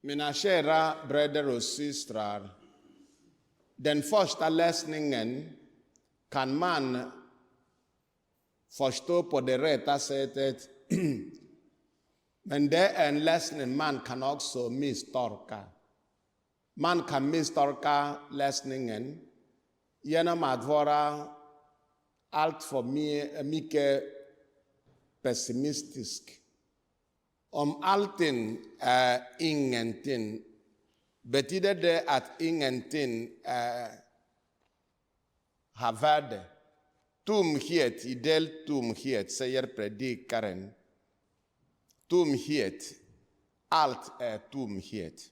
Mina kära bröder och systrar, den första läsningen kan man förstå på det rätta sättet, men det är en läsning man kan också misstolka. Man kan misstolka läsningen genom att vara alltför mycket pessimistisk. Om allting är ingenting, betyder det att ingenting har värde. Tomhet, ideell tomhet, säger predikaren. Tomhet, allt är tomhet.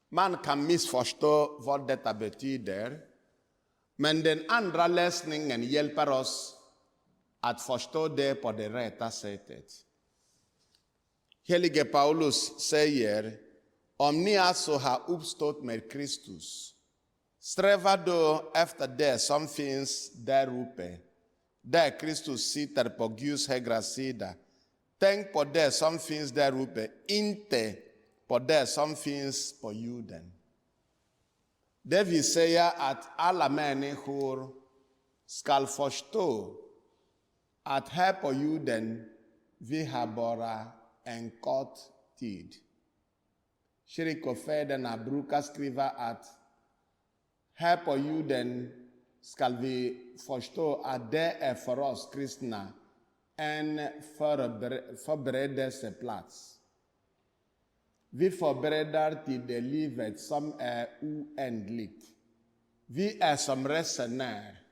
Man kan missförstå vad detta betyder, men den andra läsningen hjälper oss att förstå det på det rätta sättet. Helige Paulus säger, om ni alltså har uppstått med Kristus, sträva då efter det som finns där uppe, där Kristus sitter på Guds högra sida. Tänk på det som finns där uppe, inte på det som finns på jorden. Det vill säga att alla människor ska förstå att här på jorden vi har bara en kort tid. Kyrkofäderna brukar skriva att här på jorden ska vi förstå att det är för oss kristna en förberedelseplats. Vi förbereder till det livet som är oändligt. Vi är som resenär.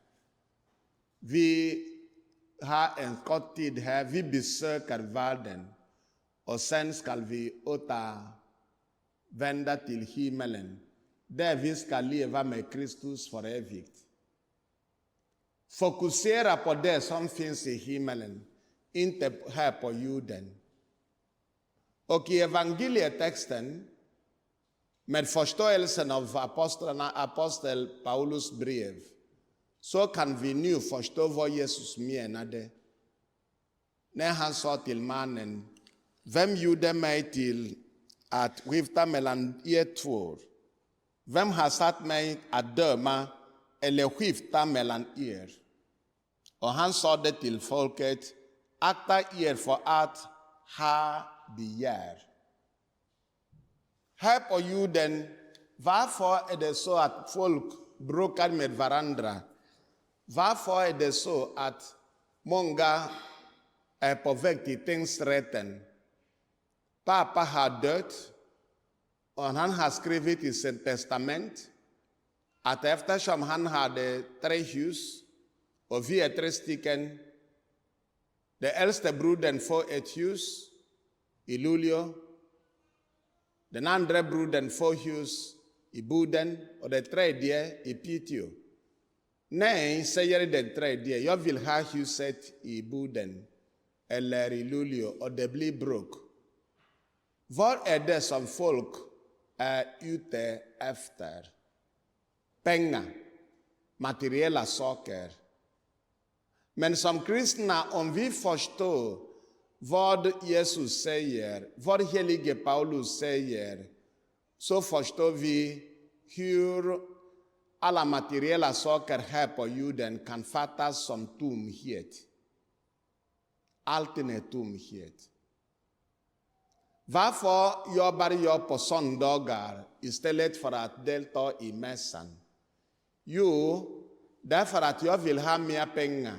Vi har en kort tid här, vi besöker världen och sen ska vi återvända till himmelen där vi ska leva med Kristus för evigt. Fokusera på det som finns i himmelen, inte här på jorden. Och i evangelietexten, med förståelsen av apostel Paulus brev, så kan vi nu förstå vad Jesus menade när han sa till mannen, vem gjorde mig till att skifta mellan er två? Vem har satt mig att döma eller skifta mellan er? Och han sa det till folket, akta er för att ha begär. Här på jorden, varför är det så att folk bråkar med varandra? Varför är det så att många är på väg till tingsrätten? Pappa har dött och han har skrivit i sitt testament att eftersom han hade 3 hus och vi är 3 stycken, den äldste brodern får ett hus i Luleå, den andra brodern får hus i Boden och den tredje i Piteå. Nej, säger den tredje, jag vill ha huset i Boden eller i Luleå och det blir bråk. Vad är det som folk är ute efter? Pengar, materiella saker. Men som kristna, om vi förstår vad Jesus säger, vad helige Paulus säger, så förstår vi hur alla materiella saker här på jorden kan fattas som tomhet. Allting är tomhet. Varför jobbar jag på söndagar istället för att delta i mässan? Jo, därför att jag vill ha mer pengar.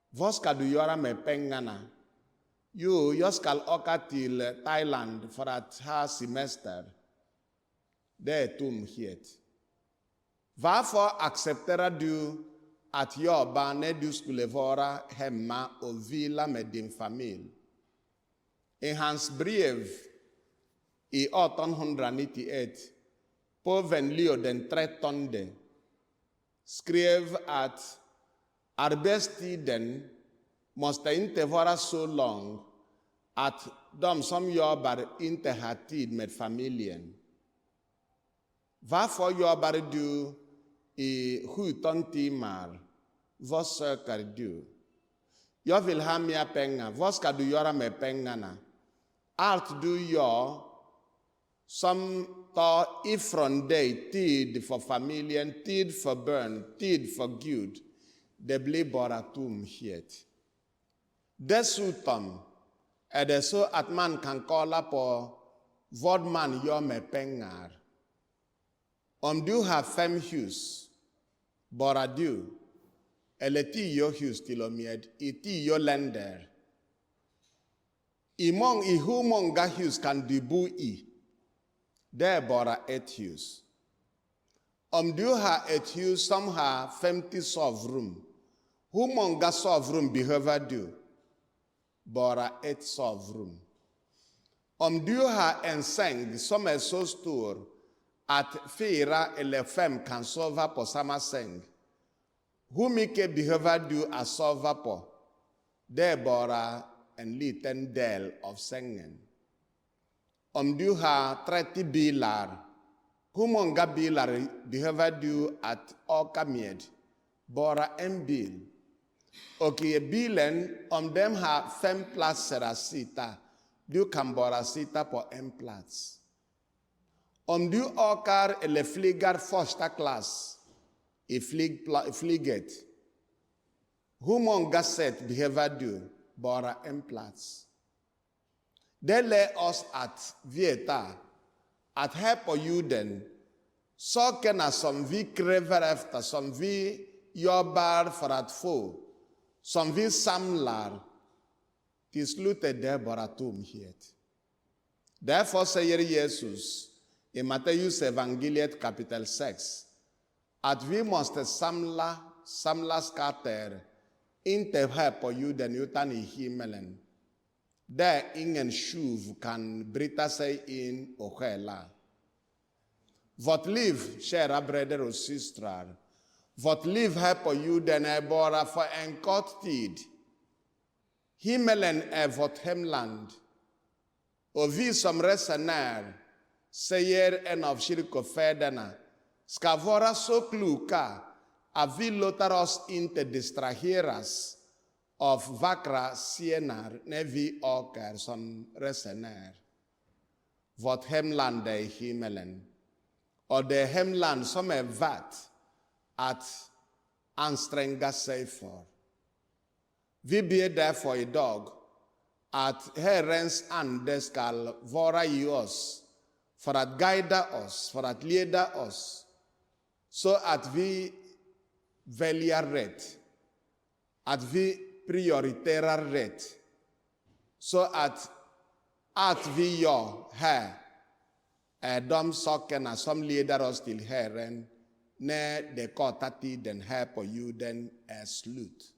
Vad ska du göra med pengarna? Jo, jag ska åka till Thailand för att ha semester. Det är tomhet. Varför accepterar du att jobba när du skulle vara hemma och vila med din familj? I hans brev i 1891, påven Leo den 13 skrev att arbetstiden måste inte vara så lång att de som jobbar inte har tid med familjen. Varför jobbar du i 17 timmar? Vad söker du? Jag vill ha mer pengar. Vad ska du göra med pengarna? Art do your some thought if from day tid for familien, tid for burn, tid for good, de bli boratum hiet. Dessutom är det så att man kan kolla på vad man gör med pengar. Om du har 5 hus, bara du, eller 10 hus till och med, i 10 länder. I hur många hus kan du bo i? Det är bara ett hus. Om du har ett hus som har 50 sovrum, hur många sovrum behöver du? Bara ett sovrum. Om du har en säng som är så stor att 4 eller 5 kan sova på samma säng, hur mycket behöver du att sova på? Det är bara en liten del av sängen. Om du har 30 bilar, hur många bilar behöver du att åka med? Bara en bil. Och i bilen, om de har 5 platser att sitta, du kan bara sitta på en plats. Om du åker eller flyger första klass i flyget, hur många sätt behöver du? Bara en plats. Det lär oss att veta att här på jorden, sakerna som vi kräver efter, som vi jobbar för att få, som vi samlar, till slut är det bara tomhet. Därför säger Jesus i Matteus evangeliet kapitel 6 att vi måste samla skatter, inte här på jorden utan i himmelen, där ingen tjuv kan bryta sig in och stjäla. Vårt liv, kära bröder och systrar, vårt liv här på jorden är bara för en kort tid. Himmelen är vårt hemland. Och vi som resenär, säger en av kyrkofäderna, ska vara så kloka att vi låter oss inte distraheras av vackra scener när vi åker som resenär. Vårt hemland är himmelen. Och det är hemland som är värt att anstränga sig för. Vi ber därför idag att Herrens ande ska vara i oss för att guida oss, för att leda oss, så att vi väljer rätt, att vi prioriterar rätt, så att allt vi gör här är de sakerna som leder oss till Herren när den korta tiden här på jorden är slut.